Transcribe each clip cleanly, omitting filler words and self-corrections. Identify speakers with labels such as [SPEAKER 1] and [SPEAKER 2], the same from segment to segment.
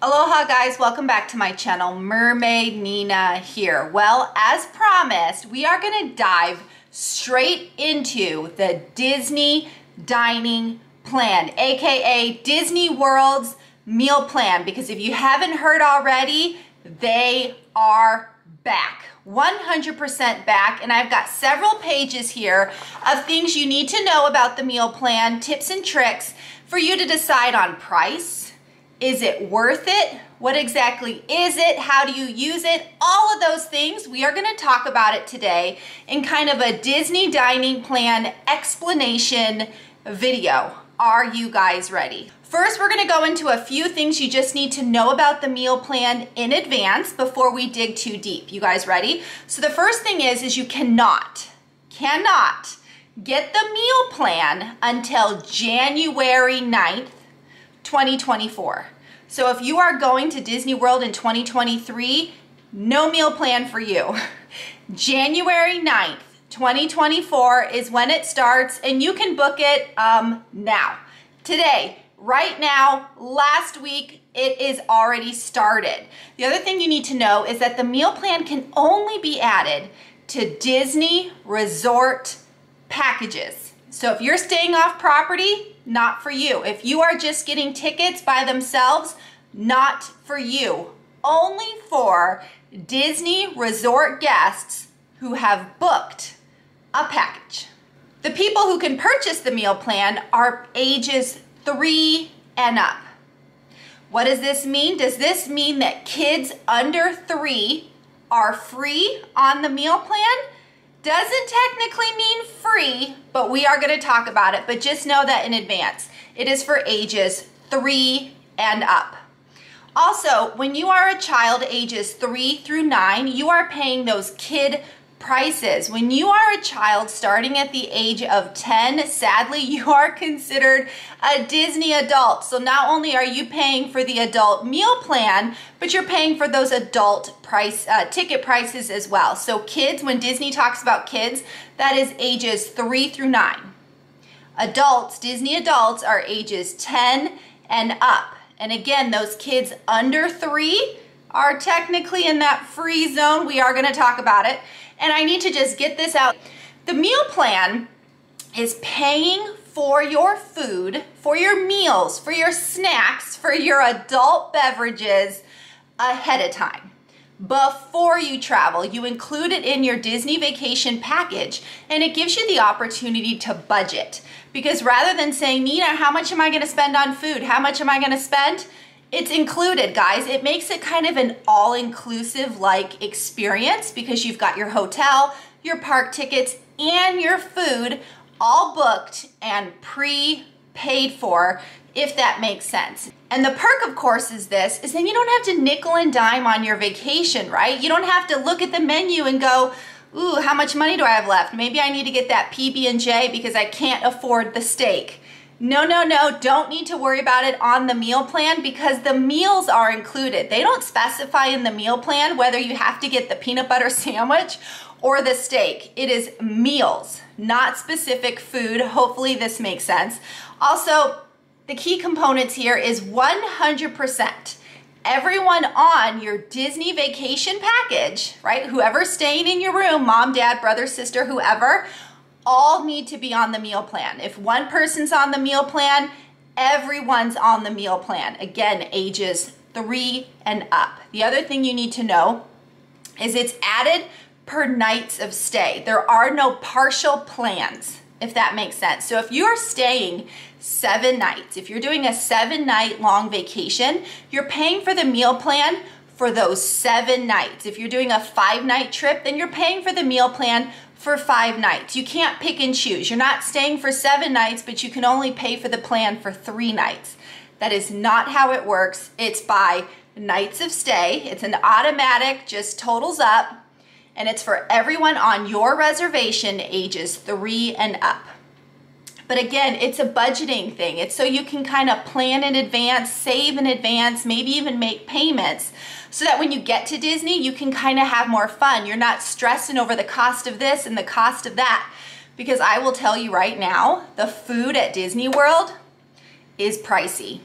[SPEAKER 1] Aloha guys, welcome back to my channel. Mermaid Nina here. Well, as promised, we are gonna dive straight into the Disney dining plan, AKA Disney World's meal plan, because if you haven't heard already, they are back. 100% back, and I've got several pages here of things you need to know about the meal plan, tips and tricks for you to decide on price. Is it worth it? What exactly is it? How do you use it? All of those things, we are gonna talk about it today in kind of a Disney dining plan explanation video. Are you guys ready? First, we're gonna go into a few things you just need to know about the meal plan in advance before we dig too deep. You guys ready? So the first thing is you cannot get the meal plan until January 9th, 2024. So if you are going to Disney World in 2023, no meal plan for you. January 9th, 2024 is when it starts, and you can book it now. Today, right now, last week, it is already started. The other thing you need to know is that the meal plan can only be added to Disney resort packages. So if you're staying off property, not for you. If you are just getting tickets by themselves, not for you. Only for Disney resort guests who have booked a package. The people who can purchase the meal plan are ages 3 and up. What does this mean? Does this mean that kids under 3 are free on the meal plan? Doesn't technically mean free, but we are going to talk about it. But just know that in advance. It is for ages 3 and up. Also, when you are a child ages 3 through 9, you are paying those kid prices. When you are a child starting at the age of 10, sadly, you are considered a Disney adult. So not only are you paying for the adult meal plan, but you're paying for those adult ticket prices as well. So kids, when Disney talks about kids, that is ages 3 through 9. Adults, Disney adults, are ages 10 and up. And again, those kids under 3 are technically in that free zone. We are going to talk about it. And I need to just get this out. The meal plan is paying for your food, for your meals, for your snacks, for your adult beverages ahead of time. Before you travel, you include it in your Disney vacation package, and it gives you the opportunity to budget. Because rather than saying, Nina, how much am I going to spend on food? How much am I going to spend? It's included, guys. It makes it kind of an all-inclusive like experience because you've got your hotel, your park tickets, and your food all booked and pre-paid for, if that makes sense. And the perk, of course, is then you don't have to nickel and dime on your vacation, right? You don't have to look at the menu and go, ooh, how much money do I have left? Maybe I need to get that PB&J because I can't afford the steak. No, don't need to worry about it on the meal plan because the meals are included. They don't specify in the meal plan whether you have to get the peanut butter sandwich or the steak. It is meals, not specific food. Hopefully this makes sense. Also, the key components here is 100%. Everyone on your Disney vacation package, right? Whoever's staying in your room, mom, dad, brother, sister, whoever, all need to be on the meal plan. If one person's on the meal plan, everyone's on the meal plan. Again, ages 3 and up. The other thing you need to know is it's added per nights of stay. There are no partial plans, if that makes sense. So if you're staying 7 nights, if you're doing a 7-night long vacation, you're paying for the meal plan for those 7 nights. If you're doing a 5-night trip, then you're paying for the meal plan for 5 nights. You can't pick and choose. You're not staying for 7 nights, but you can only pay for the plan for 3 nights. That is not how it works. It's by nights of stay. It's an automatic, just totals up, and it's for everyone on your reservation ages 3 and up. But again, it's a budgeting thing. It's so you can kind of plan in advance, save in advance, maybe even make payments so that when you get to Disney, you can kind of have more fun. You're not stressing over the cost of this and the cost of that. Because I will tell you right now, the food at Disney World is pricey.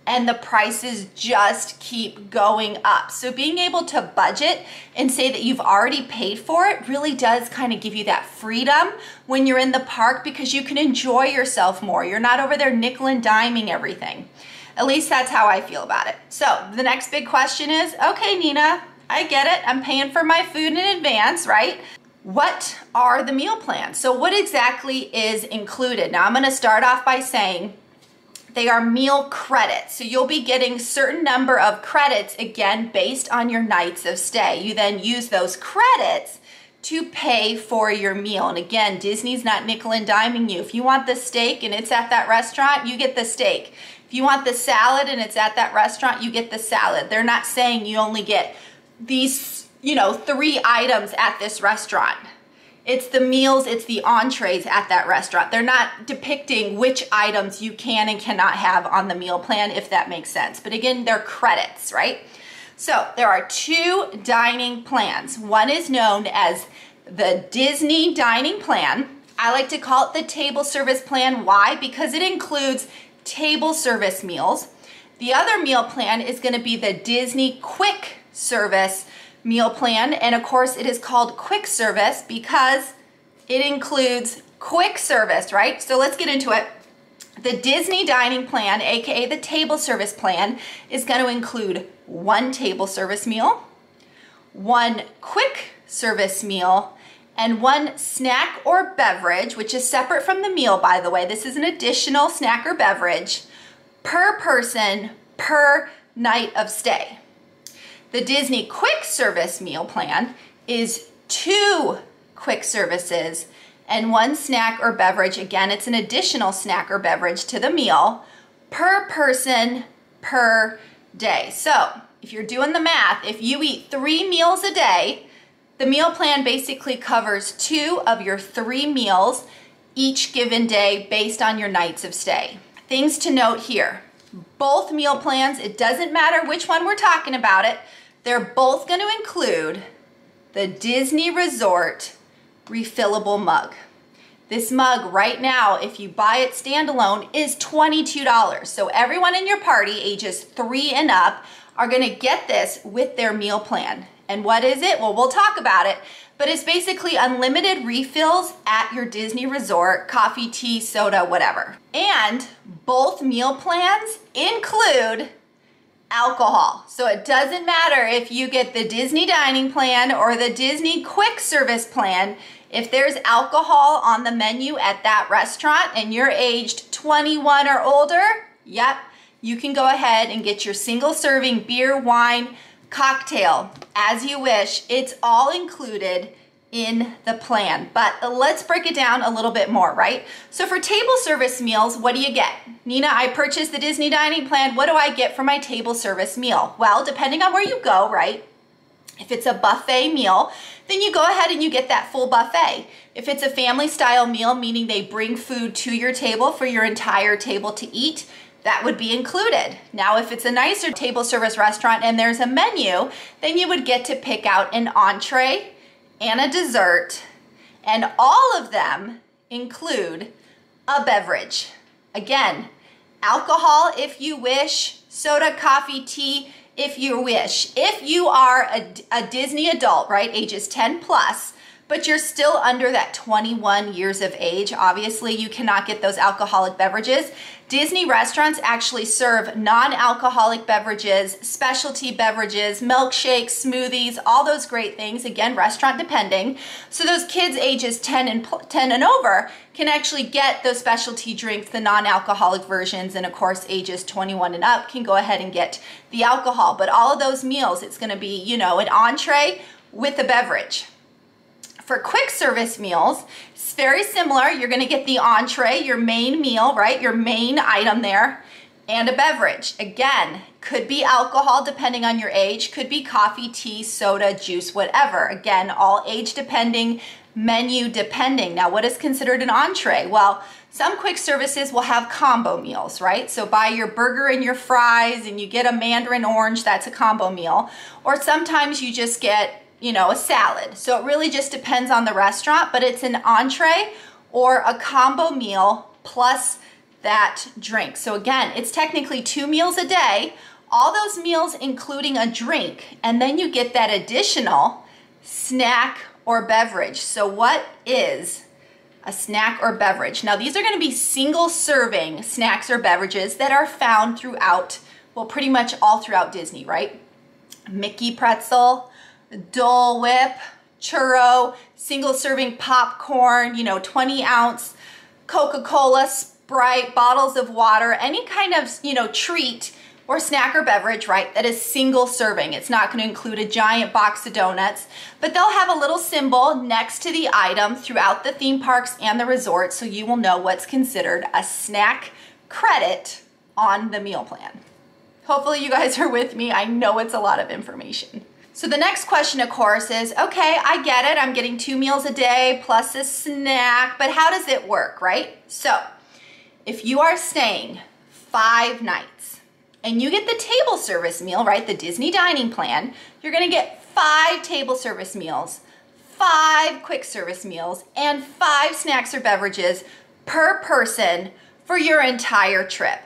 [SPEAKER 1] and the prices just keep going up. So being able to budget and say that you've already paid for it really does kind of give you that freedom when you're in the park, because you can enjoy yourself more. You're not over there nickel and diming everything. At least that's how I feel about it. So the next big question is, okay, Nina, I get it. I'm paying for my food in advance, right? What are the meal plans? So what exactly is included? Now I'm gonna start off by saying they are meal credits. So you'll be getting certain number of credits, again, based on your nights of stay. You then use those credits to pay for your meal. And again, Disney's not nickel and diming you. If you want the steak and it's at that restaurant, you get the steak. If you want the salad and it's at that restaurant, you get the salad. They're not saying you only get these, 3 items at this restaurant. It's the meals, it's the entrees at that restaurant. They're not depicting which items you can and cannot have on the meal plan, if that makes sense. But again, they're credits, right? So there are 2 dining plans. One is known as the Disney Dining Plan. I like to call it the table service plan. Why? Because it includes table service meals. The other meal plan is going to be the Disney Quick Service meal plan, and of course it is called quick service because it includes quick service, right? So let's get into it. The Disney Dining Plan, aka the table service plan, is going to include 1 table service meal, 1 quick service meal, and 1 snack or beverage, which is separate from the meal, by the way. This is an additional snack or beverage per person per night of stay. The Disney Quick Service meal plan is 2 quick services and 1 snack or beverage. Again, it's an additional snack or beverage to the meal per person per day. So if you're doing the math, if you eat 3 meals a day, the meal plan basically covers 2 of your 3 meals each given day based on your nights of stay. Things to note here. Both meal plans, it doesn't matter which one we're talking about it, they're both going to include the Disney Resort refillable mug. This mug right now, if you buy it standalone, is $22. So everyone in your party ages 3 and up are going to get this with their meal plan. And what is it? Well, we'll talk about it, but it's basically unlimited refills at your Disney Resort, coffee, tea, soda, whatever. And both meal plans include alcohol. So it doesn't matter if you get the Disney Dining Plan or the Disney Quick Service plan. If there's alcohol on the menu at that restaurant and you're aged 21 or older, yep, you can go ahead and get your single serving beer, wine, cocktail as you wish. It's all included in the plan. But let's break it down a little bit more, right? So for table service meals, what do you get? Nina, I purchased the Disney Dining Plan. What do I get for my table service meal? Well, depending on where you go, right? If it's a buffet meal, then you go ahead and you get that full buffet. If it's a family style meal, meaning they bring food to your table for your entire table to eat, that would be included. Now, if it's a nicer table service restaurant and there's a menu, then you would get to pick out an entree and a dessert, and all of them include a beverage. Again, alcohol if you wish, soda, coffee, tea if you wish. If you are a Disney adult, right, ages 10 plus, but you're still under that 21 years of age, obviously you cannot get those alcoholic beverages. Disney restaurants actually serve non-alcoholic beverages, specialty beverages, milkshakes, smoothies, all those great things, again, restaurant depending. So those kids ages 10 and over can actually get those specialty drinks, the non-alcoholic versions, and of course ages 21 and up can go ahead and get the alcohol. But all of those meals, it's gonna be, an entree with a beverage. For quick service meals, it's very similar. You're gonna get the entree, your main meal, right? Your main item there, and a beverage. Again, could be alcohol depending on your age, could be coffee, tea, soda, juice, whatever. Again, all age depending, menu depending. Now, what is considered an entree? Well, some quick services will have combo meals, right? So buy your burger and your fries and you get a mandarin orange, that's a combo meal. Or sometimes you just get a salad. So it really just depends on the restaurant, but it's an entree or a combo meal plus that drink. So again, it's technically 2 meals a day, all those meals including a drink, and then you get that additional snack or beverage. So what is a snack or beverage? Now these are going to be single serving snacks or beverages that are found throughout, well, pretty much all throughout Disney, right? Mickey pretzel, Dole Whip, churro, single serving popcorn, 20-ounce Coca-Cola, Sprite, bottles of water, any kind of, treat or snack or beverage, right, that is single serving. It's not going to include a giant box of donuts, but they'll have a little symbol next to the item throughout the theme parks and the resort, so you will know what's considered a snack credit on the meal plan. Hopefully you guys are with me. I know it's a lot of information. So the next question, of course, is, okay, I get it. I'm getting 2 meals a day plus a snack, but how does it work, right? So if you are staying 5 nights and you get the table service meal, right, the Disney dining plan, you're gonna get 5 table service meals, 5 quick service meals, and 5 snacks or beverages per person for your entire trip.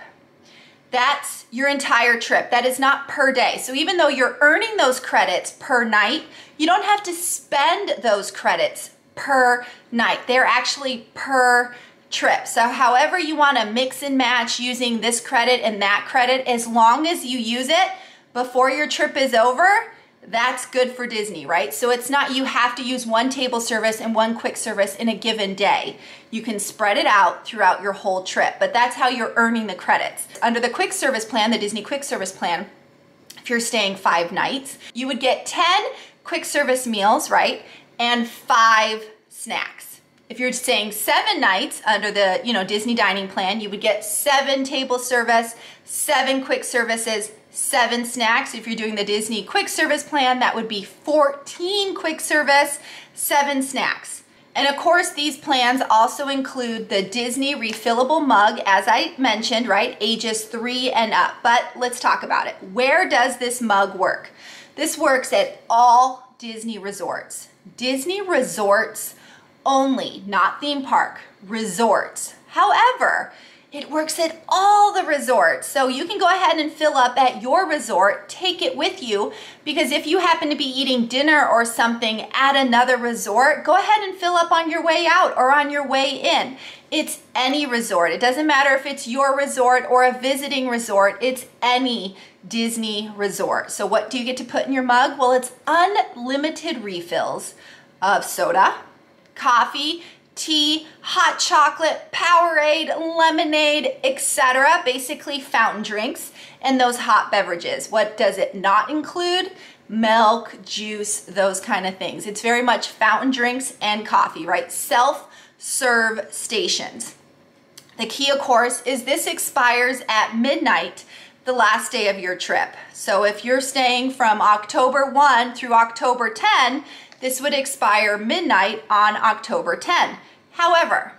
[SPEAKER 1] That's your entire trip. That is not per day. So even though you're earning those credits per night, you don't have to spend those credits per night. They're actually per trip. So however you want to mix and match using this credit and that credit, as long as you use it before your trip is over, that's good for Disney, right? So it's not you have to use 1 table service and 1 quick service in a given day. You can spread it out throughout your whole trip, but that's how you're earning the credits. Under the quick service plan, the Disney quick service plan, if you're staying 5 nights, you would get 10 quick service meals, right? And 5 snacks. If you're staying 7 nights under the, Disney dining plan, you would get 7 table service, 7 quick services, 7 snacks. If you're doing the Disney quick service plan, that would be 14 quick service, 7 snacks. And of course, these plans also include the Disney refillable mug, as I mentioned, right? Ages 3 and up. But let's talk about it. Where does this mug work? This works at all Disney resorts. Disney resorts only, not theme park, resorts. However, it works at all the resorts. So you can go ahead and fill up at your resort, take it with you, because if you happen to be eating dinner or something at another resort, go ahead and fill up on your way out or on your way in. It's any resort. It doesn't matter if it's your resort or a visiting resort, it's any Disney resort. So what do you get to put in your mug? Well, it's unlimited refills of soda, coffee, tea, hot chocolate, Powerade, lemonade, etc. Basically fountain drinks and those hot beverages. What does it not include? Milk, juice, those kind of things. It's very much fountain drinks and coffee, right? Self-serve stations. The key, of course, is this expires at midnight the last day of your trip. So if you're staying from October 1 through October 10, this would expire midnight on October 10. However,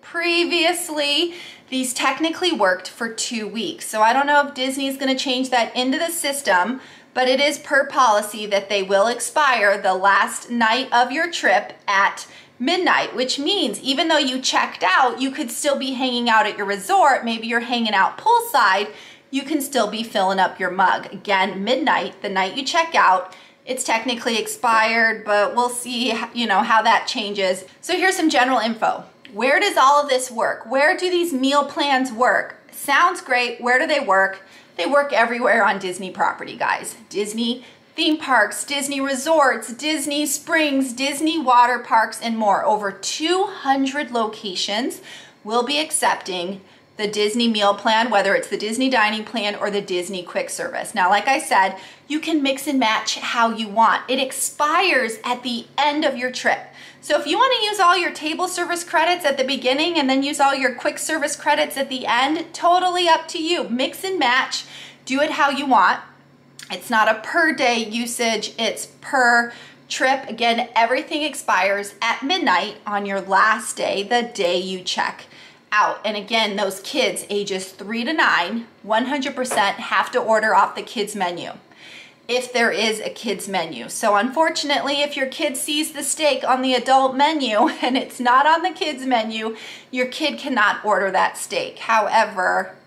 [SPEAKER 1] previously, these technically worked for 2 weeks. So I don't know if Disney is going to change that into the system, but it is per policy that they will expire the last night of your trip at midnight, which means even though you checked out, you could still be hanging out at your resort. Maybe you're hanging out poolside, you can still be filling up your mug. Again, midnight, the night you check out, it's technically expired, but we'll see, how that changes. So here's some general info. Where does all of this work? Where do these meal plans work? Sounds great. Where do they work? They work everywhere on Disney property, guys. Disney theme parks, Disney resorts, Disney Springs, Disney water parks, and more. Over 200 locations will be accepting the Disney meal plan, whether it's the Disney dining plan or the Disney quick service. Now, like I said, you can mix and match how you want. It expires at the end of your trip. So if you want to use all your table service credits at the beginning and then use all your quick service credits at the end, totally up to you. Mix and match, do it how you want. It's not a per day usage, it's per trip. Again, everything expires at midnight on your last day, the day you check out. And again, those kids ages 3 to 9, 100% have to order off the kids menu. if there is a kids menu. So unfortunately, if your kid sees the steak on the adult menu and it's not on the kids menu, your kid cannot order that steak. However,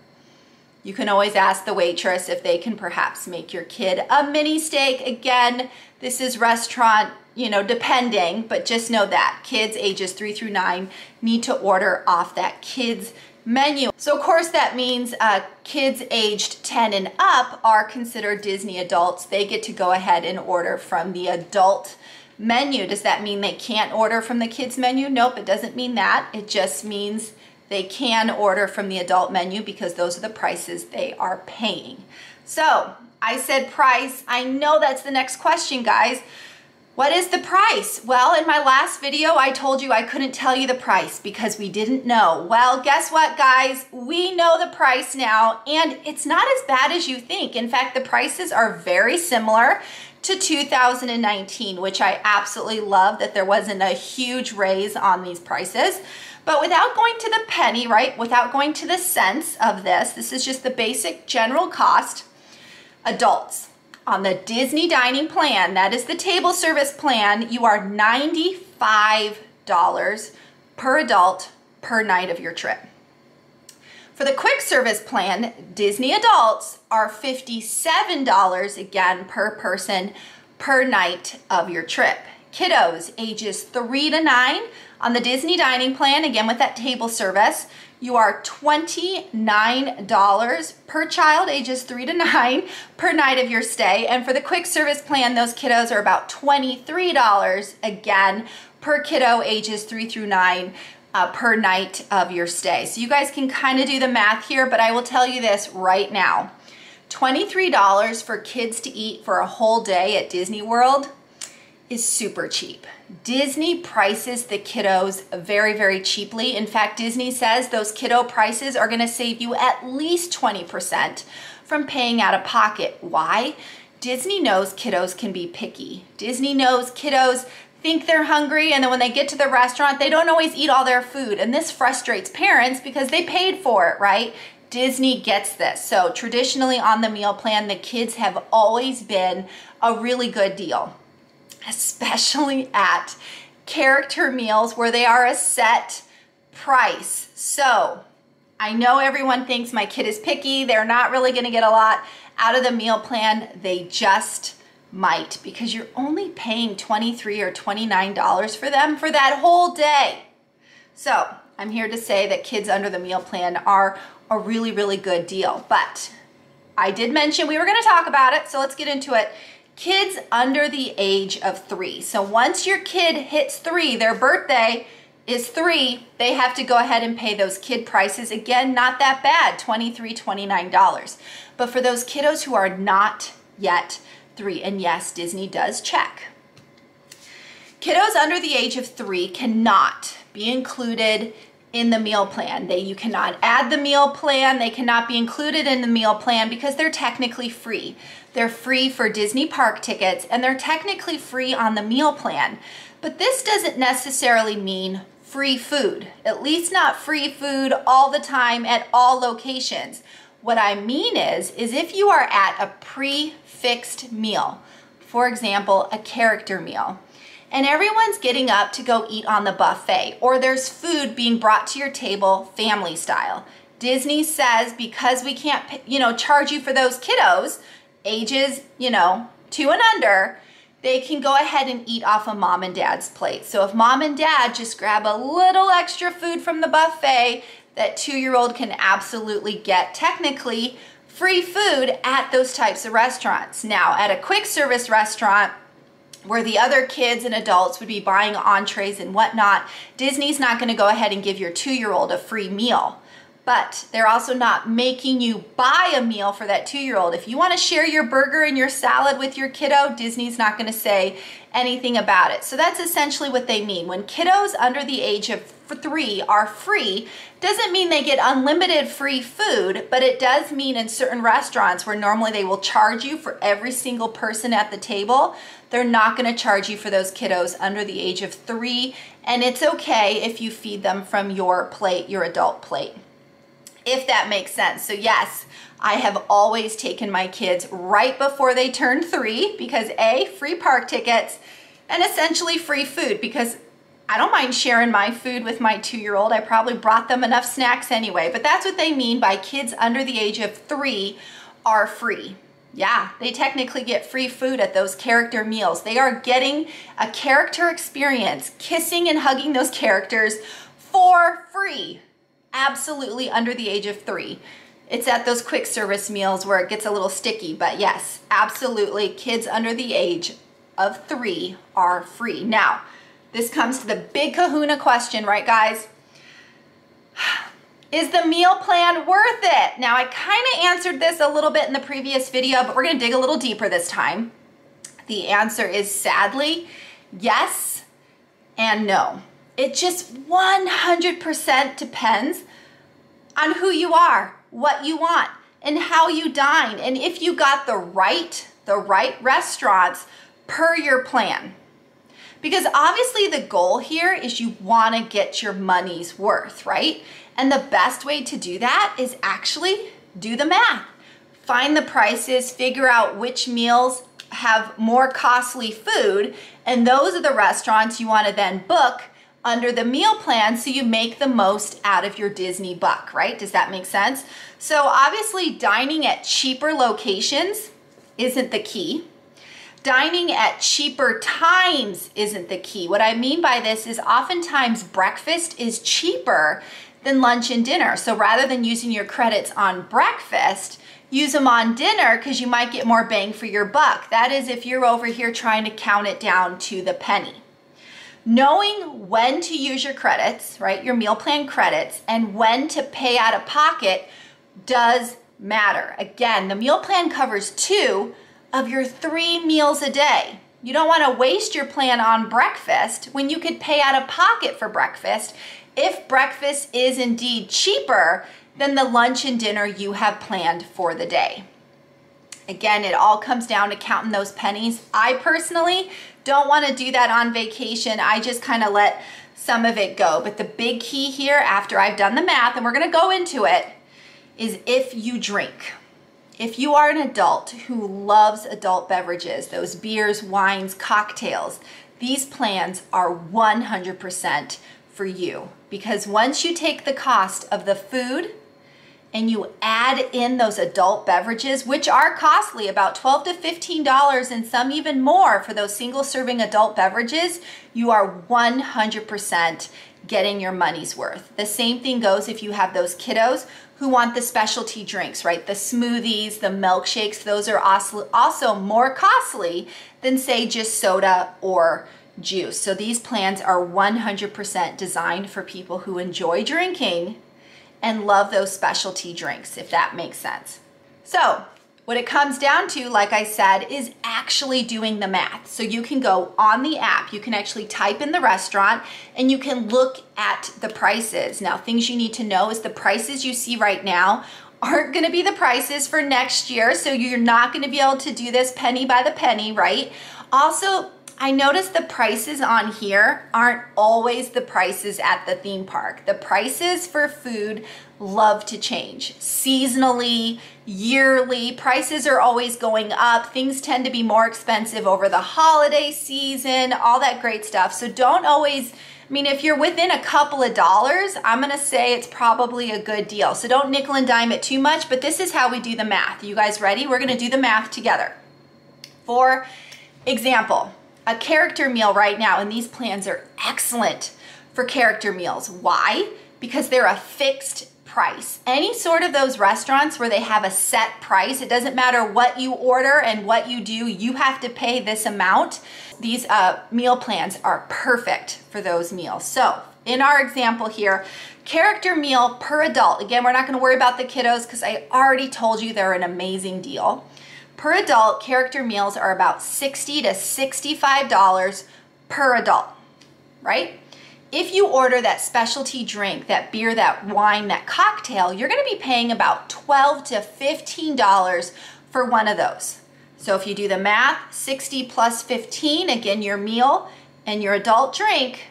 [SPEAKER 1] you can always ask the waitress if they can perhaps make your kid a mini steak. Again, this is restaurant, depending, but just know that kids ages 3 through 9 need to order off that kids menu. So of course that means kids aged 10 and up are considered Disney adults. They get to go ahead and order from the adult menu. Does that mean they can't order from the kids menu? Nope, it doesn't mean that. It just means they can order from the adult menu because those are the prices they are paying. So I said price. I know that's the next question, guys. What is the price? Well, in my last video, I told you I couldn't tell you the price because we didn't know. Well, guess what, guys? We know the price now, and it's not as bad as you think. In fact, the prices are very similar to 2019, which I absolutely love that there wasn't a huge raise on these prices. But without going to the penny, right? Without going to the cents of this is just the basic general cost. Adults. On the Disney dining plan, that is the table service plan, you are $95 per adult per night of your trip. For the quick service plan, Disney adults are $57 again per person per night of your trip. Kiddos ages 3 to 9 on the Disney dining plan, again with that table service, you are $29 per child ages 3 to 9 per night of your stay. And for the quick service plan, those kiddos are about $23 again per kiddo ages 3 through 9 per night of your stay. So you guys can kind of do the math here, but I will tell you this right now. $23 for kids to eat for a whole day at Disney World is super cheap. Disney prices the kiddos very, very cheaply. In fact, Disney says those kiddo prices are gonna save you at least 20% from paying out of pocket. Why? Disney knows kiddos can be picky. Disney knows kiddos think they're hungry, and then when they get to the restaurant, they don't always eat all their food. And this frustrates parents because they paid for it, right? Disney gets this. So traditionally on the meal plan, the kids have always been a really good deal, especially at character meals where they are a set price. So I know everyone thinks my kid is picky. They're not really gonna get a lot out of the meal plan. They just might, because you're only paying $23 or $29 for them for that whole day. So I'm here to say that kids under the meal plan are a really, really good deal. But I did mention we were gonna talk about it, so let's get into it. Kids under the age of 3. So once your kid hits 3, their birthday is 3, they have to go ahead and pay those kid prices. Again, not that bad, $23, $29. But for those kiddos who are not yet 3, and yes, Disney does check. Kiddos under the age of 3 cannot be included in the meal plan. You cannot add the meal plan. They cannot be included in the meal plan because they're technically free. They're free for Disney park tickets, and they're technically free on the meal plan. But this doesn't necessarily mean free food, at least not free food all the time at all locations. What I mean is if you are at a pre-fixed meal, for example, a character meal, and everyone's getting up to go eat on the buffet, or there's food being brought to your table family style. Disney says because we can't, charge you for those kiddos, ages, 2 and under, they can go ahead and eat off of mom and dad's plate. So if mom and dad just grab a little extra food from the buffet, that 2-year-old can absolutely get technically free food at those types of restaurants. Now, at a quick service restaurant, where the other kids and adults would be buying entrees and whatnot, Disney's not gonna go ahead and give your 2-year-old a free meal. But they're also not making you buy a meal for that 2-year-old. If you wanna share your burger and your salad with your kiddo, Disney's not gonna say anything about it. So that's essentially what they mean. When kiddos under the age of 3 are free, doesn't mean they get unlimited free food, but it does mean in certain restaurants where normally they will charge you for every single person at the table, they're not gonna charge you for those kiddos under the age of 3, and it's okay if you feed them from your plate, your adult plate. if that makes sense. So yes, I have always taken my kids right before they turn 3 because A, free park tickets, and essentially free food, because I don't mind sharing my food with my 2-year-old. I probably brought them enough snacks anyway, but that's what they mean by kids under the age of 3 are free. Yeah, they technically get free food at those character meals. They are getting a character experience, kissing and hugging those characters for free. Absolutely under the age of 3. It's at those quick service meals where it gets a little sticky, but yes, absolutely, kids under the age of 3 are free. Now, this comes to the big kahuna question, right guys? Is the meal plan worth it? Now, I kind of answered this a little bit in the previous video, but we're gonna dig a little deeper this time. The answer is sadly, yes and no. It just 100% depends on who you are, what you want, and how you dine, and if you got the right restaurants per your plan. Because obviously the goal here is you want to get your money's worth, right? And the best way to do that is actually do the math. Find the prices, figure out which meals have more costly food, and those are the restaurants you want to then book under the meal plan so you make the most out of your Disney buck, right? Does that make sense? So obviously dining at cheaper locations isn't the key. Dining at cheaper times isn't the key. What I mean by this is oftentimes breakfast is cheaper than lunch and dinner. So rather than using your credits on breakfast, use them on dinner because you might get more bang for your buck. That is if you're over here trying to count it down to the penny. Knowing when to use your credits, right, your meal plan credits, and when to pay out of pocket does matter. Again, the meal plan covers 2 of your 3 meals a day. You don't want to waste your plan on breakfast when you could pay out of pocket for breakfast if breakfast is indeed cheaper than the lunch and dinner you have planned for the day. Again, it all comes down to counting those pennies. I personally don't want to do that on vacation. I just kind of let some of it go. But the big key here, after I've done the math, and we're going to go into it, is if you drink. If you are an adult who loves adult beverages, those beers, wines, cocktails, these plans are 100% for you. Because once you take the cost of the food and you add in those adult beverages, which are costly, about $12 to $15 and some even more for those single serving adult beverages, you are 100% getting your money's worth. The same thing goes if you have those kiddos who want the specialty drinks, right? The smoothies, the milkshakes, those are also more costly than say just soda or juice. So these plans are 100% designed for people who enjoy drinking and love those specialty drinks, if that makes sense. So what it comes down to, like I said, is actually doing the math. So you can go on the app, you can actually type in the restaurant and you can look at the prices. Now, things you need to know is the prices you see right now aren't gonna be the prices for next year. So you're not gonna be able to do this penny by the penny, right? Also, I noticed the prices on here aren't always the prices at the theme park. The prices for food love to change. Seasonally, yearly, prices are always going up. Things tend to be more expensive over the holiday season, all that great stuff. So don't always, I mean, if you're within a couple of dollars, I'm gonna say it's probably a good deal. So don't nickel and dime it too much, but this is how we do the math. You guys ready? We're gonna do the math together. For example, a character meal right now, and these plans are excellent for character meals. Why? Because they're a fixed price. Any sort of those restaurants where they have a set price, it doesn't matter what you order and what you do, you have to pay this amount. These meal plans are perfect for those meals. So in our example here, character meal per adult, again, we're not gonna worry about the kiddos because I already told you they're an amazing deal. Per adult, character meals are about $60 to $65 per adult, right? If you order that specialty drink, that beer, that wine, that cocktail, you're gonna be paying about $12 to $15 for one of those. So if you do the math, 60 plus 15, again, your meal and your adult drink,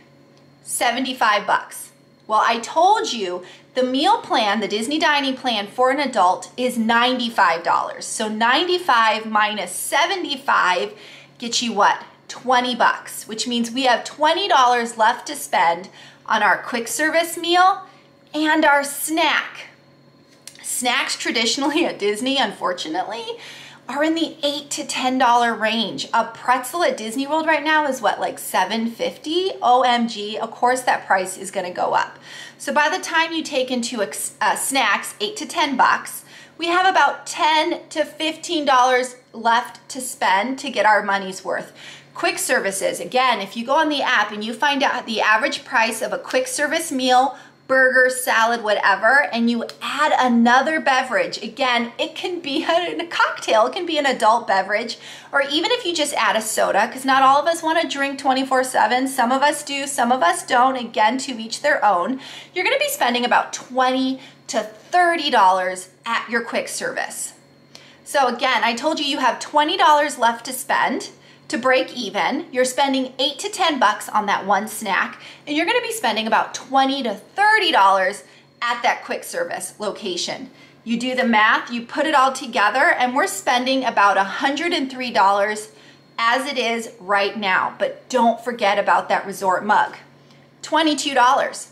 [SPEAKER 1] 75 bucks. Well, I told you the meal plan, the Disney dining plan for an adult is $95. So 95 minus 75 gets you what? 20 bucks, which means we have $20 left to spend on our quick service meal and our snack. Snacks traditionally at Disney, unfortunately, are in the $8 to $10 range. A pretzel at Disney World right now is what, like $7.50? OMG, of course that price is gonna go up. So by the time you take into snacks, 8 to 10 bucks, we have about $10 to $15 left to spend to get our money's worth. Quick services, again, if you go on the app and you find out the average price of a quick service meal, burger, salad, whatever, and you add another beverage. Again, it can be a cocktail, it can be an adult beverage, or even if you just add a soda, because not all of us want to drink 24/7. Some of us do, some of us don't. Again, to each their own. You're going to be spending about $20 to $30 at your quick service. So again, I told you have $20 left to spend. To break even, you're spending 8 to 10 bucks on that one snack, and you're gonna be spending about $20 to $30 at that quick service location. You do the math, you put it all together, and we're spending about $103 as it is right now. But don't forget about that resort mug, $22.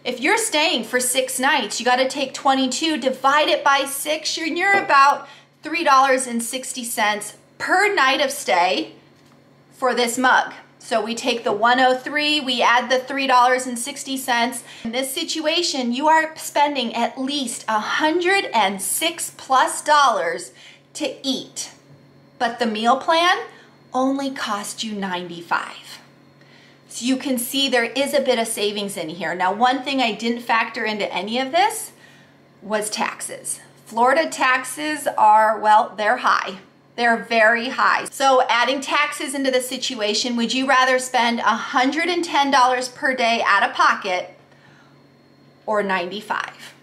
[SPEAKER 1] If you're staying for 6 nights, you gotta take 22, divide it by 6, you're about $3.60 per night of stay for this mug. So we take the 103, we add the $3.60. In this situation, you are spending at least $106+ to eat. But the meal plan only cost you $95. So you can see there is a bit of savings in here. Now, one thing I didn't factor into any of this was taxes. Florida taxes are, well, they're high. They're very high. So adding taxes into the situation, would you rather spend $110 per day out of pocket or $95?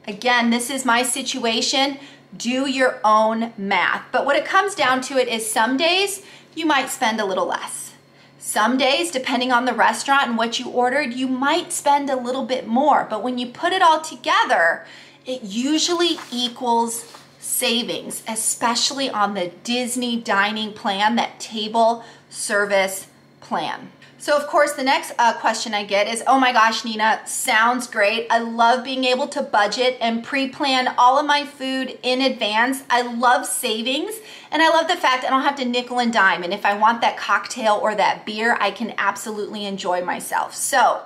[SPEAKER 1] Again, this is my situation. Do your own math. But what it comes down to it is some days you might spend a little less. Some days, depending on the restaurant and what you ordered, you might spend a little bit more. But when you put it all together, it usually equals savings, especially on the Disney dining plan, that table service plan. So of course, the next question I get is, oh my gosh, Nina, sounds great. I love being able to budget and pre-plan all of my food in advance. I love savings, and I love the fact I don't have to nickel and dime. And if I want that cocktail or that beer, I can absolutely enjoy myself. So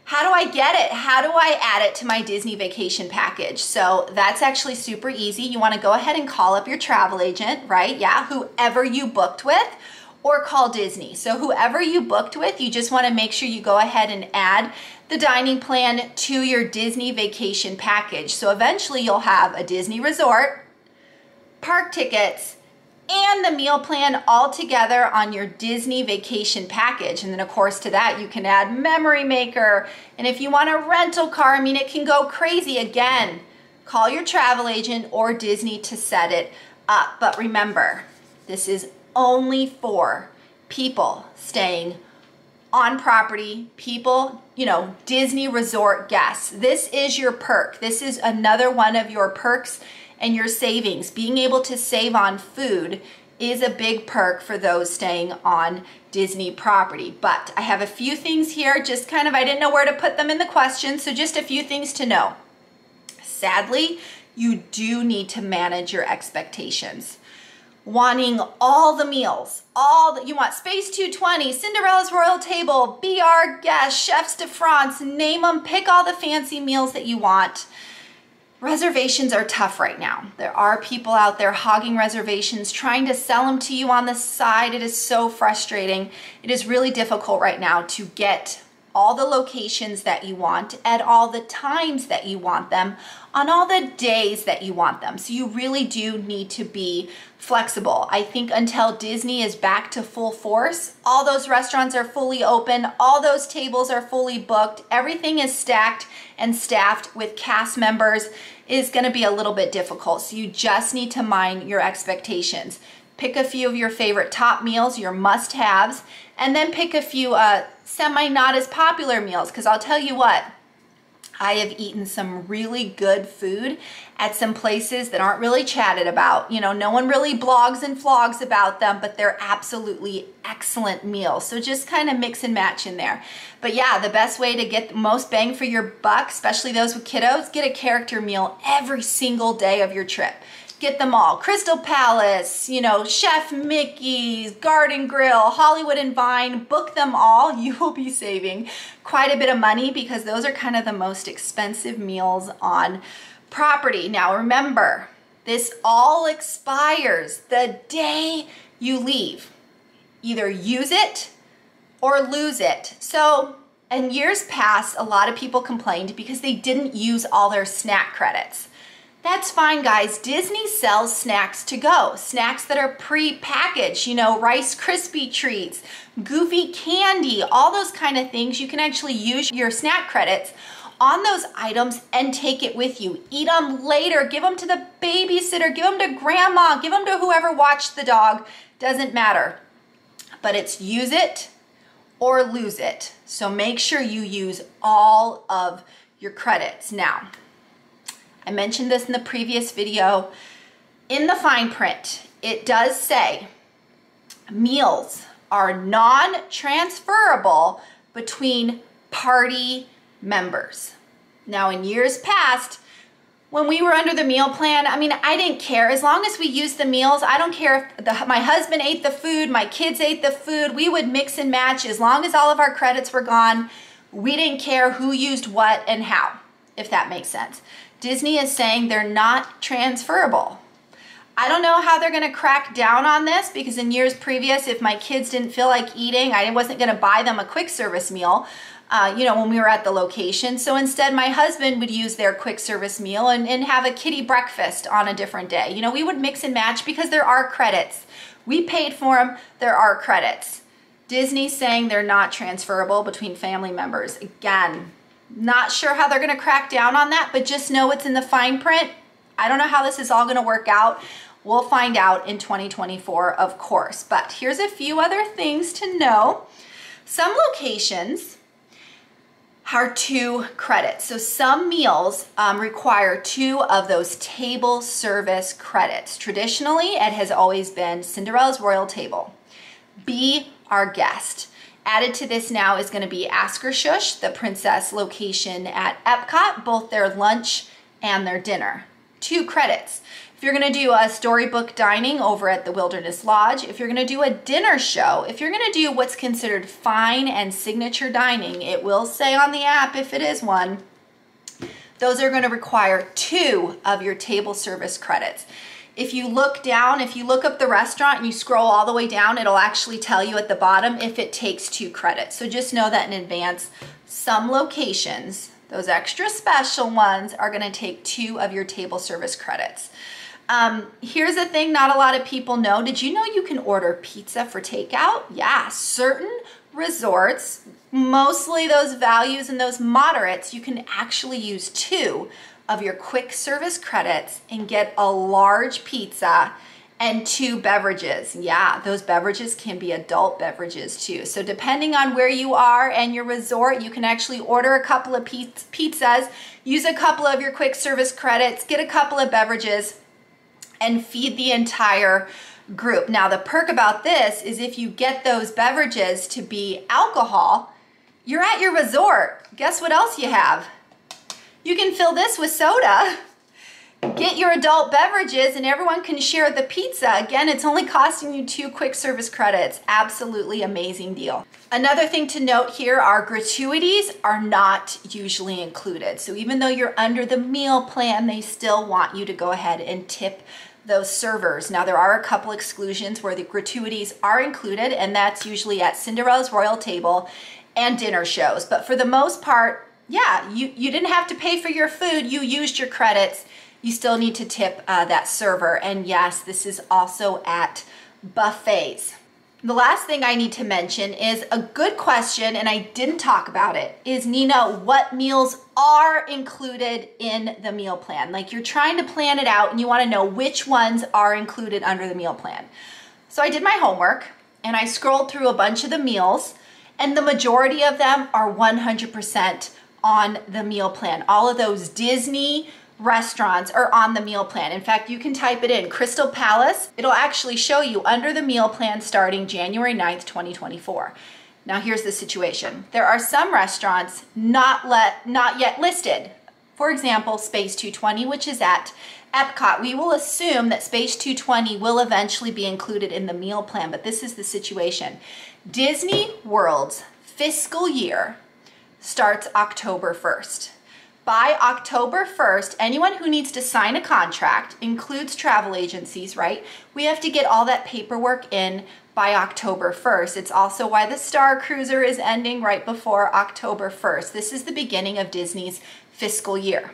[SPEAKER 1] how do I get it? How do I add it to my Disney vacation package? So that's actually super easy. You want to go ahead and call up your travel agent, right? Yeah, whoever you booked with, or call Disney. So whoever you booked with, you just want to make sure you go ahead and add the dining plan to your Disney vacation package. So eventually you'll have a Disney resort, park tickets, and the meal plan all together on your Disney vacation package. And then of course to that you can add Memory Maker. And if you want a rental car, I mean, it can go crazy. Again, call your travel agent or Disney to set it up. But remember, this is only for people staying on property, people, Disney resort guests. This is your perk. This is another one of your perks and your savings. Being able to save on food is a big perk for those staying on Disney property. But I have a few things here, I didn't know where to put them in the questions, so just a few things to know. Sadly, you do need to manage your expectations. Wanting all the meals, you want Space 220, Cinderella's Royal Table, Be Our Guest, Chefs de France, name them, pick all the fancy meals that you want. Reservations are tough right now. There are people out there hogging reservations, trying to sell them to you on the side. It is so frustrating. It is really difficult right now to get all the locations that you want at all the times that you want them on all the days that you want them. So you really do need to be flexible. I think until Disney is back to full force, all those restaurants are fully open, all those tables are fully booked, everything is stacked and staffed with cast members, is going to be a little bit difficult. So you just need to mind your expectations. Pick a few of your favorite top meals, your must-haves, and then pick a few semi not as popular meals, because I'll tell you what, I have eaten some really good food at some places that aren't really chatted about. You know, no one really blogs and vlogs about them, but they're absolutely excellent meals. So just kind of mix and match in there. But yeah, the best way to get the most bang for your buck, especially those with kiddos, get a character meal every single day of your trip. Get them all. Crystal Palace, you know, Chef Mickey's, Garden Grill, Hollywood and Vine, book them all. You will be saving quite a bit of money because those are kind of the most expensive meals on property. Now remember, this all expires the day you leave. Either use it or lose it. So in years past, a lot of people complained because they didn't use all their snack credits. That's fine, guys. Disney sells snacks to go. Snacks that are pre-packaged, you know, Rice Krispie treats, Goofy candy, all those kind of things. You can actually use your snack credits on those items and take it with you. Eat them later. Give them to the babysitter. Give them to grandma. Give them to whoever watched the dog. Doesn't matter. But it's use it or lose it. So make sure you use all of your credits. Now, I mentioned this in the previous video. In the fine print, it does say meals are non-transferable between party members. Now, in years past, when we were under the meal plan, I mean, I didn't care. As long as we used the meals, I don't care if my husband ate the food, my kids ate the food, we would mix and match. As long as all of our credits were gone, we didn't care who used what and how, if that makes sense. Disney is saying they're not transferable. I don't know how they're going to crack down on this because in years previous, if my kids didn't feel like eating, I wasn't going to buy them a quick service meal, you know, when we were at the location. So instead, my husband would use their quick service meal and have a kiddie breakfast on a different day. You know, we would mix and match because there are credits. We paid for them. There are credits. Disney's saying they're not transferable between family members. Again, not sure how they're going to crack down on that, but just know it's in the fine print. I don't know how this is all going to work out. We'll find out in 2024, of course. But here's a few other things to know. Some locations are 2 credits. So some meals require 2 of those table service credits. Traditionally, it has always been Cinderella's Royal Table. Be our guest. Added to this now is going to be Akershus, the princess location at Epcot, both their lunch and their dinner. 2 credits. If you're going to do a storybook dining over at the Wilderness Lodge, if you're going to do a dinner show, if you're going to do what's considered fine and signature dining, it will say on the app if it is one, those are going to require 2 of your table service credits. If you look down, if you look up the restaurant and you scroll all the way down, it'll actually tell you at the bottom if it takes 2 credits. So just know that in advance. Some locations, those extra special ones, are going to take 2 of your table service credits. Here's a thing not a lot of people know. Did you know you can order pizza for takeout? Yeah, certain resorts, mostly those values and those moderates, you can actually use 2 of your quick service credits and get a large pizza and 2 beverages. Yeah, those beverages can be adult beverages too. So depending on where you are and your resort, you can actually order a couple of pizzas, use a couple of your quick service credits, get a couple of beverages, and feed the entire group. Now, the perk about this is if you get those beverages to be alcohol, you're at your resort. Guess what else you have? You can fill this with soda, get your adult beverages, and everyone can share the pizza. Again, it's only costing you 2 quick service credits. Absolutely amazing deal. Another thing to note here are gratuities are not usually included. So even though you're under the meal plan, they still want you to go ahead and tip those servers. Now, there are a couple exclusions where the gratuities are included, and that's usually at Cinderella's Royal Table and dinner shows. But for the most part, yeah, you didn't have to pay for your food. You used your credits. You still need to tip that server. And yes, this is also at buffets. The last thing I need to mention is a good question, and I didn't talk about it, is Nina, what meals are included in the meal plan? Like you're trying to plan it out and you want to know which ones are included under the meal plan. So I did my homework and I scrolled through a bunch of the meals, and the majority of them are 100% on the meal plan. All of those Disney restaurants are on the meal plan. In fact, you can type it in, Crystal Palace. It'll actually show you under the meal plan starting January 9th, 2024. Now here's the situation. There are some restaurants not yet listed. For example, Space 220, which is at Epcot. We will assume that Space 220 will eventually be included in the meal plan, but this is the situation. Disney World's fiscal year starts October 1st. By October 1st, anyone who needs to sign a contract, includes travel agencies, right? We have to get all that paperwork in by October 1st. It's also why the Star Cruiser is ending right before October 1st. This is the beginning of Disney's fiscal year.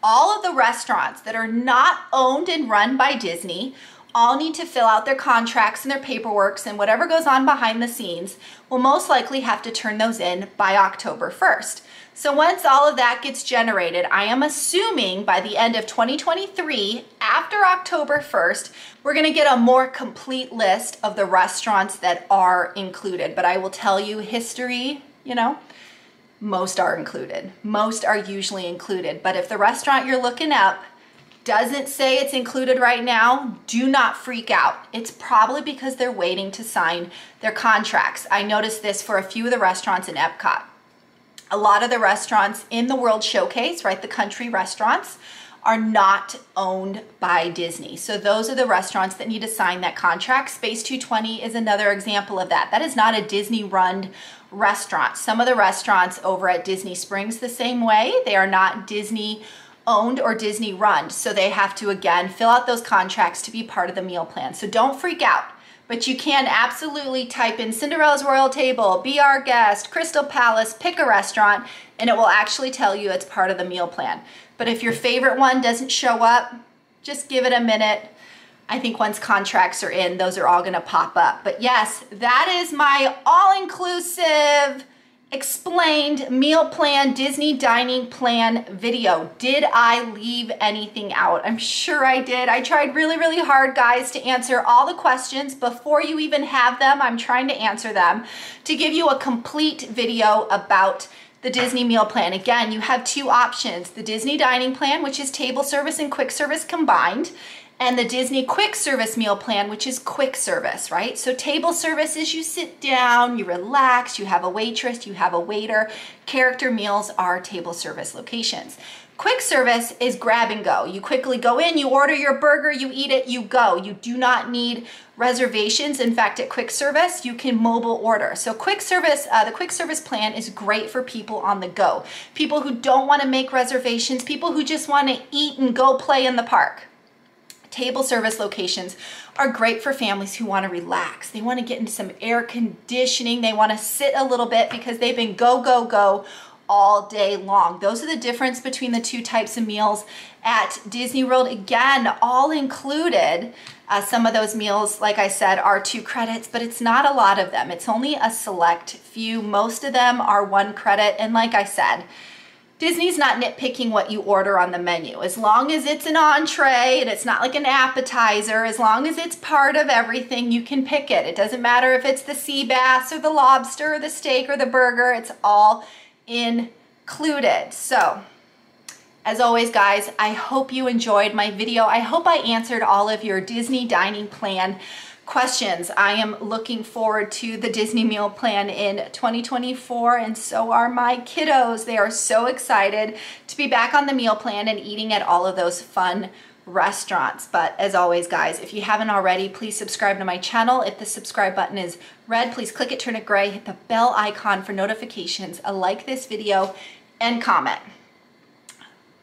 [SPEAKER 1] All of the restaurants that are not owned and run by Disney all need to fill out their contracts and their paperwork, and whatever goes on behind the scenes will most likely have to turn those in by October 1st. So once all of that gets generated, I am assuming by the end of 2023, after October 1st, we're gonna get a more complete list of the restaurants that are included. But I will tell you, history, most are included. Most are usually included. But if the restaurant you're looking up doesn't say it's included right now, do not freak out. It's probably because they're waiting to sign their contracts. I noticed this for a few of the restaurants in Epcot. A lot of the restaurants in the World Showcase, right, the country restaurants, are not owned by Disney. So those are the restaurants that need to sign that contract. Space 220 is another example of that. That is not a Disney-run restaurant. Some of the restaurants over at Disney Springs the same way. They are not Disney owned or Disney run. So they have to, again, fill out those contracts to be part of the meal plan. So don't freak out. But you can absolutely type in Cinderella's Royal Table, Be Our Guest, Crystal Palace, pick a restaurant, and it will actually tell you it's part of the meal plan. But if your favorite one doesn't show up, just give it a minute. I think once contracts are in, those are all gonna pop up. But yes, that is my all-inclusive, explained meal plan, Disney dining plan video. Did I leave anything out? I'm sure I did. I tried really, really hard, guys, to answer all the questions before you even have them. I'm trying to answer them to give you a complete video about the Disney meal plan. Again, you have two options: the Disney dining plan, which is table service and quick service combined, and the Disney quick service meal plan, which is quick service, right? So table service is you sit down, you relax, you have a waitress, you have a waiter. Character meals are table service locations. Quick service is grab and go. You quickly go in, you order your burger, you eat it, you go. You do not need reservations. In fact, at quick service, you can mobile order. So quick service, the quick service plan is great for people on the go. People who don't want to make reservations, people who just want to eat and go play in the park. Table service locations are great for families who want to relax. They want to get into some air conditioning. They want to sit a little bit because they've been go, go, go all day long. Those are the difference between the two types of meals at Disney World. Again, all included. Some of those meals, like I said, are 2 credits, but it's not a lot of them. It's only a select few. Most of them are 1 credit. And like I said, Disney's not nitpicking what you order on the menu. As long as it's an entree and it's not like an appetizer, as long as it's part of everything, you can pick it. It doesn't matter if it's the sea bass or the lobster or the steak or the burger, it's all included. So, as always, guys, I hope you enjoyed my video. I hope I answered all of your Disney dining plan questions. I am looking forward to the Disney meal plan in 2024, and so are my kiddos. They are so excited to be back on the meal plan and eating at all of those fun restaurants. But as always, guys, if you haven't already, please subscribe to my channel. If the subscribe button is red, please click it, turn it gray, hit the bell icon for notifications, like this video, and comment.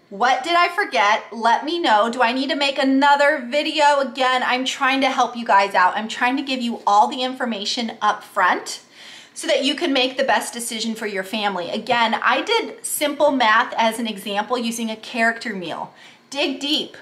[SPEAKER 1] What did I forget? Let me know. Do I need to make another video? Again, I'm trying to help you guys out. I'm trying to give you all the information up front so that you can make the best decision for your family. Again, I did simple math as an example using a character meal. Dig deep.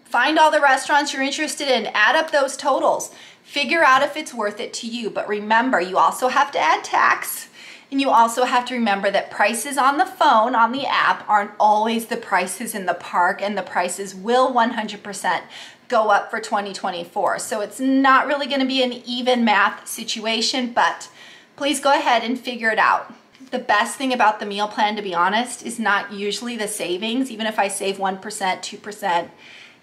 [SPEAKER 1] Find all the restaurants you're interested in. Add up those totals. Figure out if it's worth it to you. But remember, you also have to add tax. And you also have to remember that prices on the phone, on the app, aren't always the prices in the park, and the prices will 100% go up for 2024. So it's not really going to be an even math situation, but please go ahead and figure it out. The best thing about the meal plan, to be honest, is not usually the savings, even if I save 1%, 2%,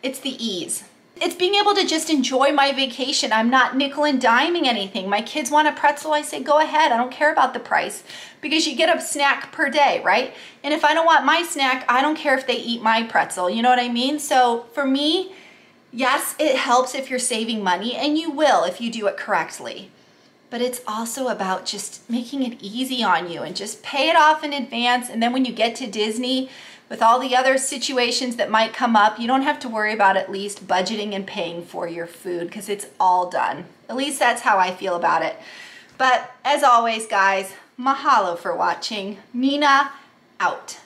[SPEAKER 1] it's the ease. It's being able to just enjoy my vacation. I'm not nickel and diming anything. My kids want a pretzel, I say, go ahead. I don't care about the price because you get a snack per day, right? And if I don't want my snack, I don't care if they eat my pretzel. You know what I mean? So for me, yes, it helps if you're saving money, and you will if you do it correctly. But it's also about just making it easy on you and just pay it off in advance. And then when you get to Disney, with all the other situations that might come up, you don't have to worry about at least budgeting and paying for your food because it's all done. At least that's how I feel about it. But as always, guys, mahalo for watching. Nina, out.